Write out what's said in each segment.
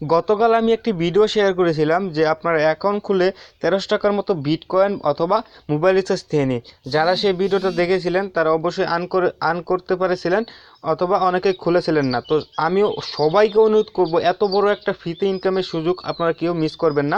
গতকাল আমি একটি ভিডিও শেয়ার করেছিলাম যে আপনার অ্যাকাউন্ট খুলে 1300 টাকার মতো বিটকয়েন অথবা মোবাইল রিচার্জ দিয়ে নিন। যারা সেই ভিডিওটা দেখেছিলেন তারা অবশ্যই আর্ন করতে পেরেছিলেন অথবা অনেকেই খুলেছিলেন না। তো আমিও সবাইকে অনুরোধ করব, এত বড় একটা ফ্রিতে ইনকামের সুযোগ আপনারা কেউ মিস করবেন না।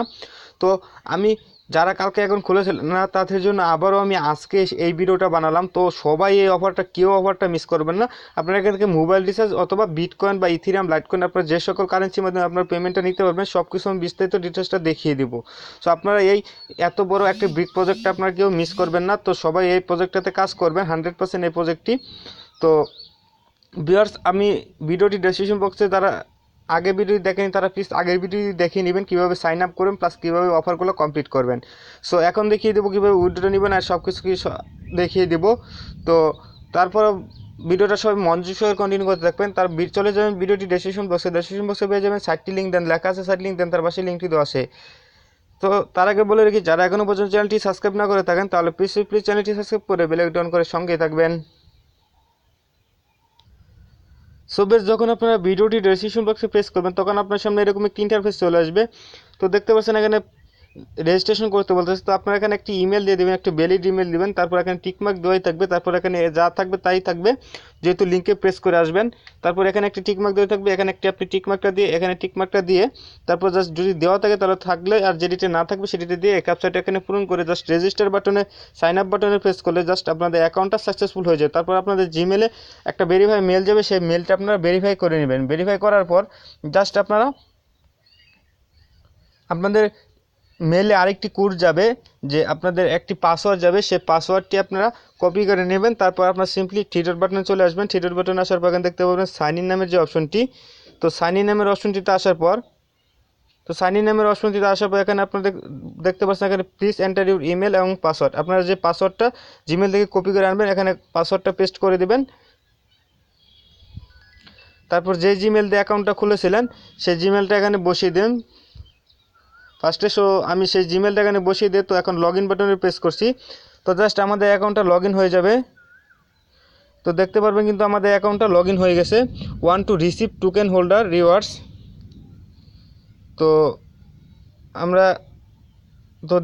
তো আমি যারা কালকে এখন খুলেছিলেন না তাদের জন্য আবারও আমি আজকে এই ভিডিওটা বানালাম। তো সবাই এই অফারটা, কেউ অফারটা মিস করবেন না। আপনারা এখান থেকে মোবাইল রিচার্জ অথবা বিটকয়েন বা ইথিরিয়াম, লাইটকয়েন, আপনার যে সকল কারেন্সির মাধ্যমে আপনার পেমেন্টটা নিতে পারবেন সব কিছু আমি বিস্তারিত ডিটেলসটা দেখিয়ে দিব। সো আপনারা এই এত বড় একটা বিগ প্রজেক্টটা আপনারা কেউ মিস করবেন না। তো সবাই এই প্রজেক্টটাতে কাজ করবেন 100% এই প্রজেক্টটি। তো ভিউয়ার্স, আমি ভিডিওটি ডেসক্রিপশন বক্সে যারা আগে ভিডিও দেখেনি তারা প্লিজ আগের ভিডিও দেখিয়ে নেবেন কীভাবে সাইন আপ করবেন প্লাস কীভাবে অফারগুলো কমপ্লিট করবেন। সো এখন দেখিয়ে দেবো কীভাবে উইথড্র নেবেন আর সব কিছু দেখিয়ে দেবো। তো তারপর ভিডিওটা সবাই মনোযোগ সহকারে কন্টিনিউ করতে থাকবেন। তার চলে যাবেন ভিডিওটি ডেসক্রিপশন বক্সে পেয়ে যাবেন 60টি লিঙ্ক দেন, লেখা আছে 60 লিঙ্ক দেন, তার পাশে লিঙ্কটি দেওয়া আছে। তো তার আগে বলে রেখি, যারা এখনও পর্যন্ত চ্যানেলটি সাবস্ক্রাইব না করে থাকেন তাহলে প্লিজ চ্যানেলটি সাবস্ক্রাইব করে বেল আইকন অন করে সঙ্গে থাকবেন। সো বেশ, যখন আপনারা ভিডিওটি ডেসক্রিপশন বক্সে প্রেস করবেন তখন আপনার সামনে এরকম একটি ইন্টারফেস চলে আসবে। তো দেখতে পাচ্ছেন এখানে রেজিস্ট্রেশন করতে বলতেছে। তো আপনারা এখানে একটি ইমেল দিয়ে দেবেন, একটা ভ্যালিড ইমেল দিবেন, তারপর এখানে টিকমার্ক দেওয়াই থাকবে, তারপর এখানে যা থাকবে তাই থাকবে যেহেতু লিঙ্কে প্রেস করে আসবেন। তারপর এখানে একটি টিকমার্ক দেওয়া থাকবে, এখানে একটি আপনি টিকমার্কটা দিয়ে তারপর জাস্ট যদি দেওয়া থাকে তাহলে থাকলে, আর যেটিতে না থাকবে সেটিতে দিয়ে ক্যাপচাটা এখানে পূরণ করে জাস্ট রেজিস্টার বাটনে, সাইন আপ বাটনে প্রেস করলে জাস্ট আপনাদের অ্যাকাউন্টটা সাকসেসফুল হয়ে যায়। তারপর আপনাদের জিমেলে একটা ভেরিফাই মেল যাবে, সেই মেলটা আপনারা ভেরিফাই করে নেবেন। ভেরিফাই করার পর জাস্ট আপনাদের মেলে আরেকটি কোড যাবে, যে আপনাদের একটি পাসওয়ার্ড যাবে, সেই পাসওয়ার্ডটি আপনারা কপি করে নেবেন। তারপর আপনার সিম্পলি থ্রি ডট বাটনে চলে আসবেন। থ্রি ডট বাটনে আসার পর এখানে দেখতে পাবেন সাইন ইন নামের যে অপশনটি, তো সাইন ইন নামের অপশনটিতে আসার পর এখানে আপনাদের দেখতে পাচ্ছেন এখানে প্লিজ এন্টার ইউর ইমেল এবং পাসওয়ার্ড। আপনারা যে পাসওয়ার্ডটা জিমেল থেকে কপি করে আনবেন এখানে পাসওয়ার্ডটা পেস্ট করে দিবেন। তারপর যে জিমেল দিয়ে অ্যাকাউন্টটা খুলেছিলেন সেই জিমেলটা এখানে বসিয়ে দেন ফার্স্টে। সো আমি সেই জিমেলটা এখানে বসিয়ে দিয়ে তো এখন লগ ইন বাটনে প্রেস করছি। তো জাস্ট আমাদের অ্যাকাউন্টটা লগ ইন হয়ে যাবে। তো দেখতে পারবেন কিন্তু আমাদের অ্যাকাউন্টটা লগ ইন হয়ে গেছে। One to receive token holder rewards. তো আমরা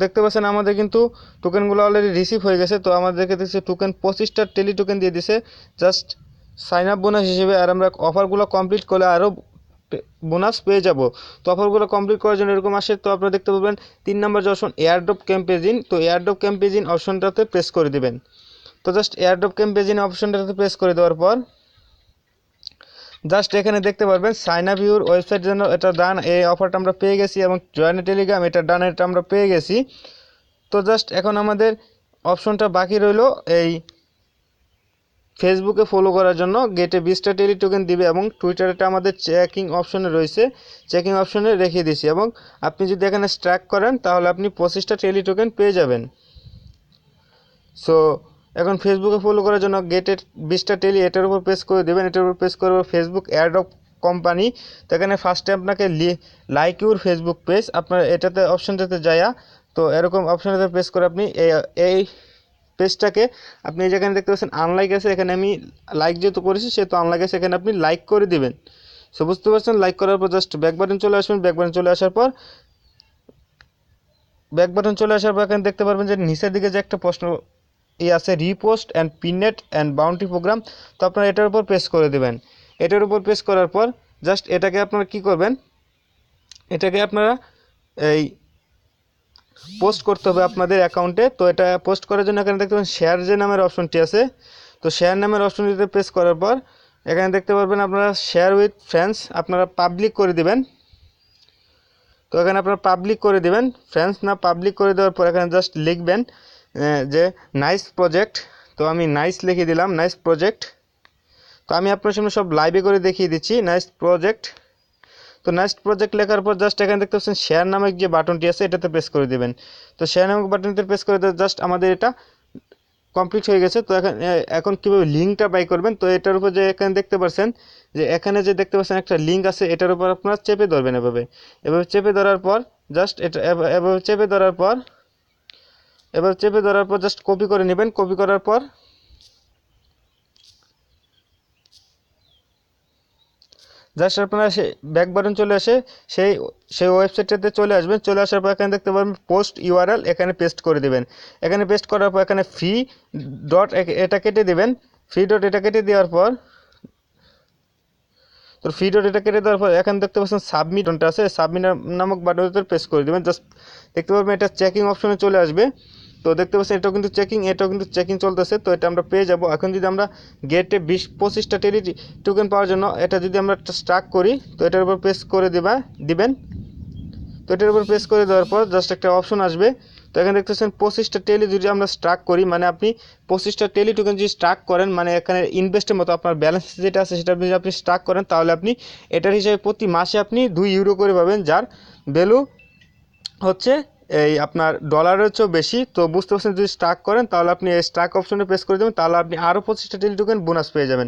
দেখতে পাচ্ছেন আমাদের কিন্তু টোকেনগুলো অলরেডি রিসিভ হয়ে গেছে। তো আমাদেরকে দিচ্ছে টোকেন 25টা টেলি টোকেন দিয়ে দিছে জাস্ট সাইন আপ বোনাস হিসেবে। আর আমরা অফারগুলো কমপ্লিট করলে আরও বোনাস পেয়ে যাব। তো অফারগুলো কমপ্লিট করার জন্য এরকম আসে। তো আপনারা দেখতে পাবেন 3 নম্বর যে অপশন এয়ারড্রপ ক্যাম্পেইন, তো এয়ারড্রপ ক্যাম্পেইন অপশনটাতে প্রেস করে দিবেন। তো জাস্ট এয়ারড্রপ ক্যাম্পেইন অপশনটাতে প্রেস করে দেওয়ার পর জাস্ট এখানে দেখতে পারবেন সাইন আপ ইউর ওয়েবসাইট জন্য এটা ডান, এই অফারটা আমরা পেয়ে গেছি, এবং জয়েন টেলিগ্রাম এটা ডান, এটা আমরা পেয়ে গেছি। তো জাস্ট এখন আমাদের অপশনটা বাকি রইল এই ফেসবুকে ফলো করার জন্য। গেটে 20টা টেলি টোকেন দিবে এবং টুইটারটা আমাদের চেকিং অপশনে রয়েছে, চেকিং অপশনে রেখে দিয়েছি। এবং আপনি যদি এখানে স্ট্রাক করেন তাহলে আপনি 25টা টেলি টোকেন পেয়ে যাবেন। সো এখন ফেসবুকে ফলো করার জন্য গেটের 20টা টেলি এটার উপর প্রেস করে দেবেন। এটার উপর প্রেস করবো ফেসবুক অ্যাডপ কোম্পানি। তো এখানে ফার্স্টে আপনাকে লাইক ইউর ফেসবুক পেজ, আপনার এটাতে অপশনটাতে যায়া তো এরকম অপশনটাতে প্রেস করে আপনি এই পেজটাকে আপনি যেখানে দেখতে পাচ্ছেন আনলাইক আছে, এখানে আমি লাইক যেহেতু করেছি সেহেতু আনলাইক আছে, এখানে আপনি লাইক করে দিবেন। সো বুঝতে পারছেন, লাইক করার পর জাস্ট ব্যাক বাটন চলে আসবেন। ব্যাক বাটন চলে আসার পর এখানে দেখতে পারবেন যে নিচের দিকে যে একটা প্রশ্ন আছে রিপোস্ট অ্যান্ড পিনেট অ্যান্ড বাউন্টি প্রোগ্রাম। তো আপনারা এটার উপর প্রেস করে দেবেন। এটার উপর প্রেস করার পর জাস্ট এটাকে আপনারা কী করবেন, এটাকে আপনারা এই পোস্ট করতে হবে আপনাদের অ্যাকাউন্টে। তো এটা পোস্ট করার জন্য এখানে দেখতে পাবেন শেয়ার যে নামের অপশনটি আছে, তো শেয়ার নামের অপশনটিতে প্রেস করার পর এখানে দেখতে পারবেন আপনারা শেয়ার উইথ ফ্রেন্ডস, আপনারা পাবলিক করে দিবেন। তো এখানে আপনারা পাবলিক করে দিবেন, ফ্রেন্ডস না পাবলিক করে দেওয়ার পর এখানে জাস্ট লিখবেন যে নাইস প্রজেক্ট। তো আমি নাইস লিখে দিলাম, নাইস প্রজেক্ট। তো আমি আপনার সামনে সব লাইভে করে দেখিয়ে দিচ্ছি নাইস প্রজেক্ট। তো নাইস প্রজেক্ট লেখার পর জাস্ট এখানে দেখতে পাচ্ছেন শেয়ার নামক যে বাটনটি আছে এটাতে প্রেস করে দেবেন। তো শেয়ার নামক বাটনটিতে প্রেস করে দেওয়া জাস্ট আমাদের এটা কমপ্লিট হয়ে গেছে। তো এখন কীভাবে লিঙ্কটা বাই করবেন, তো এটার উপর যে এখানে দেখতে পাচ্ছেন যে এখানে যে দেখতে পাচ্ছেন একটা লিঙ্ক আছে, এটার উপর আপনারা চেপে ধরবেন। এভাবে চেপে ধরার পর জাস্ট এটা এভাবে চেপে ধরার পর জাস্ট কপি করে নেবেন। কপি করার পর জাস্ট আপনারা সে ব্যাক বাটন চলে আসে সেই সেই ওয়েবসাইটটাতে চলে আসবেন। চলে আসার পর এখানে দেখতে পাবেন পোস্ট ইউআরএল, এখানে পেস্ট করে দেবেন। এখানে পেস্ট করার পর এখানে ফ্রি ডট এটা কেটে দেবেন। ফ্রি ডট এটা কেটে দেওয়ার পর তো ফ্রি ডট এটা কেটে দেওয়ার পর এখানে দেখতে পাচ্ছেন সাবমিট বাটনটা আছে, সাবমিট নামক বাটনের প্রেস করে দেবেন। জাস্ট দেখতে পাবেন এটা চেকিং অপশনে চলে আসবে। তো দেখতে পাচ্ছেন এটাও কিন্তু চেকিং চলতেছে। তো এটা আমরা পেয়ে যাব। এখন যদি আমরা গেটে 20-25টা টেলি টোকেন পাওয়ার জন্য এটা যদি আমরা স্টাক করি, তো এটার উপর প্রেস করে দিবেন। তো এটার উপর প্রেস করে দেওয়ার পর জাস্ট একটা অপশন আসবে। তো এখানে দেখতেছেন 25টা টেলি যদি আমরা স্টাক করি, মানে আপনি 25টা টেলি টোকেন যদি স্টাক করেন, মানে এখানে ইনভেস্টের মতো আপনার ব্যালেন্স যেটা আছে সেটা যদি আপনি স্টাক করেন, তাহলে আপনি এটার হিসাবে প্রতি মাসে আপনি 2 ইউরো করে পাবেন, যার ভ্যালু হচ্ছে এই আপনার ডলারের চেয়েও বেশি। তো বুঝতে পারছেন, যদি স্টাক করেন তাহলে আপনি এই স্টাক অপশনে প্রেস করে দেবেন, তাহলে আপনি আরও 25টা টেলি টোকেন বোনাস পেয়ে যাবেন।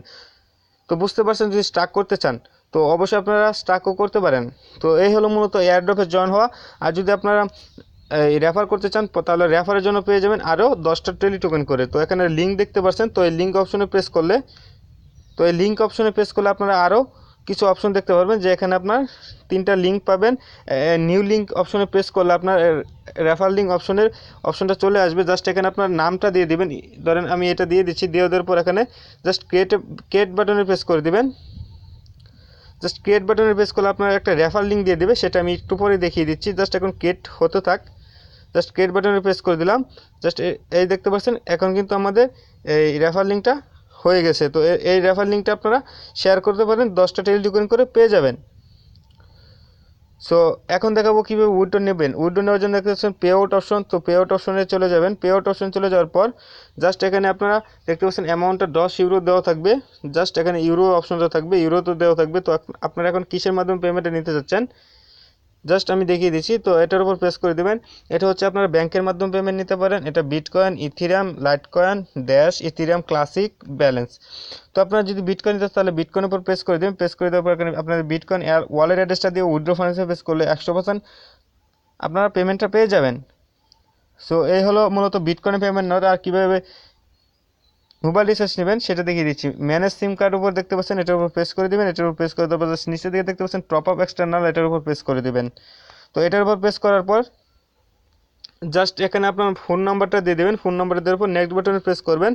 তো বুঝতে পারছেন, যদি স্টাক করতে চান তো অবশ্যই আপনারা স্টাকও করতে পারেন। তো এই হলো মূলত এয়ারড্রপে জয়েন হওয়া। আর যদি আপনারা এই রেফার করতে চান তাহলে রেফারের জন্য পেয়ে যাবেন আরও 10টা টেলি টোকেন করে। তো এখানে লিঙ্ক দেখতে পাচ্ছেন, তো এই লিঙ্ক অপশনে প্রেস করলে আপনারা আরও কিছু অপশন দেখতে পারবেন, যে এখানে আপনার 3টা লিঙ্ক পাবেন। নিউ লিঙ্ক অপশনে প্রেস করলে আপনার রেফার লিঙ্ক অপশনটা চলে আসবে। জাস্ট এখানে আপনার নামটা দিয়ে দিবেন। ধরেন আমি এটা দিয়ে দিচ্ছি, দিয়ে দেওয়ার পর এখানে জাস্ট ক্রিয়েট বাটনে প্রেস করে দিবেন। জাস্ট ক্রিয়েট বাটনে প্রেস করলে আপনার একটা রেফার লিঙ্ক দিয়ে দেবে, সেটা আমি একটু পরে দেখিয়ে দিচ্ছি। জাস্ট এখন ক্রিয়েট হতে থাক। জাস্ট ক্রিয়েট বাটনে প্রেস করে দিলাম। জাস্ট এই দেখতে পাচ্ছেন এখন কিন্তু আমাদের এই রেফার লিঙ্কটা হয়ে গেছে। তো এই রেফার লিঙ্কটা আপনারা শেয়ার করতে পারেন, 10টা টেলি টোকেন করে পেয়ে যাবেন। সো এখন দেখাবো কীভাবে উইথড্র নেবেন। উইথড্র নেওয়ার জন্য দেখতে পাচ্ছেন পে আউট অপশন। তো পে আউট অপশনে চলে যাবেন। পে আউট অপশন চলে যাওয়ার পর জাস্ট এখানে আপনারা দেখতে পাচ্ছেন অ্যামাউন্টটা 10 ইউরো দেওয়া থাকবে। জাস্ট এখানে ইউরো অপশনটা থাকবে, ইউরো তো দেওয়া থাকবে। তো আপনারা এখন কিসের মাধ্যমে পেমেন্টটা নিতে যাচ্ছেন জাস্ট আমি দেখিয়ে দিচ্ছি। তো এটার উপর প্রেস করে দেবেন। এটা হচ্ছে আপনারা ব্যাংকের মাধ্যমে পেমেন্ট নিতে পারেন। এটা bitcoin, ethereum, Litecoin, dash, ethereum classic, balance. তো আপনারা যদি বিটকয়েন নিতে তাহলে বিটকয়েনের উপর প্রেস করে দেবেন। প্রেস করে দেওয়ার পর এখানে আপনাদের বিটকয়েন ওয়ালেট অ্যাড্রেসটা দিয়ে উইথড্র ফান্ডসে প্রেস করলে 100% আপনারা পেমেন্টটা পেয়ে যাবেন। সো এই হলো মূলত বিটকয়েনে পেমেন্ট নেওয়ার। আর কীভাবে মোবাইল রিচার্জ নেবেন সেটা দেখিয়ে দিচ্ছি। ম্যানেজ সিম কার্ড উপর দেখতে পাচ্ছেন, এটার উপর প্রেস করে দেবেন। এটার উপর প্রেস করে দেওয়ার পর নিচের দিকে দেখতে পাচ্ছেন টপ আপ এক্সটার্নাল, এটার উপর প্রেস করে দেবেন। তো এটার উপর প্রেস করার পর জাস্ট এখানে আপনার ফোন নাম্বারটা দিয়ে দেবেন। ফোন নাম্বার দেওয়ার পর নেক্সট বাটনে প্রেস করবেন।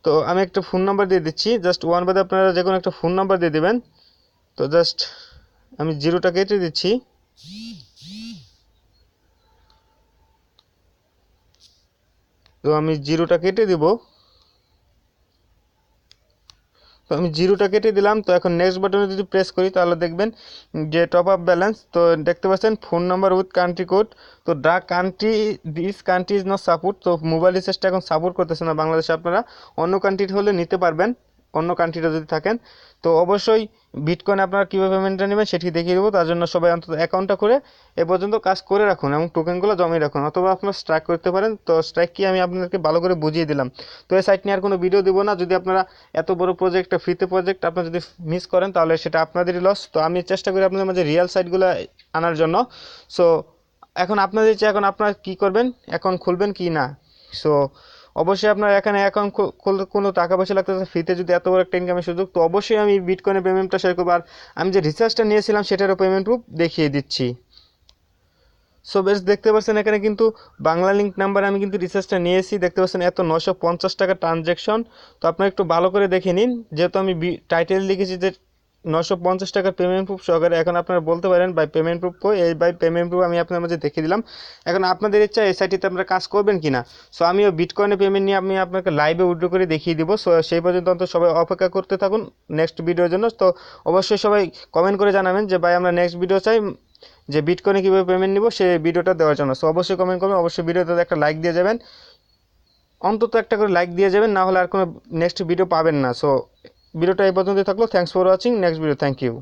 তো আমি একটা ফোন নাম্বার দিয়ে দিচ্ছি। জাস্ট ওয়ান বাদে আপনারা যে কোনো একটা ফোন নাম্বার দিয়ে দেবেন। তো জাস্ট আমি 0টা কেটে দিচ্ছি। তো আমি 0টা কেটে দিব। তো আমি 0টা কেটে দিলাম। তো এখন নেক্সট বাটনে যদি প্রেস করি তাহলে দেখবেন যে টপ আপ ব্যালেন্স। তো দেখতে পাচ্ছেন phone number with country code. তো this country is not support. তো মোবাইল রিচার্জটা এখন সাপোর্ট করতেছে না বাংলাদেশে। আপনারা অন্য কান্ট্রির হলে নিতে পারবেন, অন্য কান্ট্রিতে যদি থাকেন। তো অবশ্যই বিটকয়েন আপনারা কীভাবে পেমেন্টটা নেবেন সেটি দেখিয়ে দেবো। তার জন্য সবাই অন্তত অ্যাকাউন্টটা করে এ পর্যন্ত কাজ করে রাখুন এবং টোকেনগুলো জমিয়ে রাখুন, অথবা আপনারা স্ট্রাইক করতে পারেন। তো স্ট্রাইক কি আমি আপনাদেরকে ভালো করে বুঝিয়ে দিলাম। তো এই সাইট নিয়ে আর কোনো ভিডিও দেবো না। যদি আপনারা এত বড় প্রজেক্ট, ফ্রিতে প্রজেক্ট আপনারা যদি মিস করেন তাহলে সেটা আপনাদেরই লস। তো আমি চেষ্টা করি আপনাদের মাঝে রিয়েল সাইটগুলো আনার জন্য। সো এখন আপনাদের ইচ্ছে, এখন আপনারা কী করবেন, অ্যাকাউন্ট খুলবেন কি না। সো অবশ্যই আপনার এখানে অ্যাকাউন্ট খুলতে কোনো টাকা পয়সা লাগতেছে, ফ্রিতে যদি এত বড় একটা ইনকামের সুযোগ, তো অবশ্যই আমি বিটকয়েনের পেমেন্টটা শেয়ার করবো। আর আমি যে রিচার্জটা নিয়েছিলাম সেটারও পেমেন্ট প্রুফ দেখিয়ে দিচ্ছি। সো বেশ দেখতে পাচ্ছেন এখানে কিন্তু বাংলা লিঙ্ক নাম্বার আমি কিন্তু রিচার্জটা নিয়েছি। দেখতে পাচ্ছেন এত 950 টাকা ট্রানজ্যাকশন। তো আপনারা একটু ভালো করে দেখে নিন, যেহেতু আমি টাইটেল লিখেছি যে 950 টাকার পেমেন্ট প্রুফ সহকারে। এখন আপনারা বলতে পারেন ভাই পেমেন্ট প্রুফ কই, এই ভাই পেমেন্ট প্রুফ আমি আপনার মাঝে দেখিয়ে দিলাম। এখন আপনাদের ইচ্ছা এই সাইটটিতে আপনারা কাজ করবেন কি না। সো আমিও বিটকয়েনে পেমেন্ট নিয়ে আমি আপনাকে লাইভে উইথড্র করে দেখিয়ে দিব। সো সেই পর্যন্ত অন্তত সবাই অপেক্ষা করতে থাকুন নেক্সট ভিডিওর জন্য। তো অবশ্যই সবাই কমেন্ট করে জানাবেন যে ভাই আমরা নেক্সট ভিডিও চাই, যে বিটকয়েনে কীভাবে পেমেন্ট নিব সেই ভিডিওটা দেওয়ার জন্য। সো অবশ্যই কমেন্ট করবেন, অবশ্যই ভিডিওতে একটা লাইক দিয়ে যাবেন, অন্তত একটা করে লাইক দিয়ে যাবেন, না হলে আর কোনো নেক্সট ভিডিও পাবেন না। সো ভিডিওটা এই পর্যন্তই থাকলো। Thanks for watching. Next video. Thank you.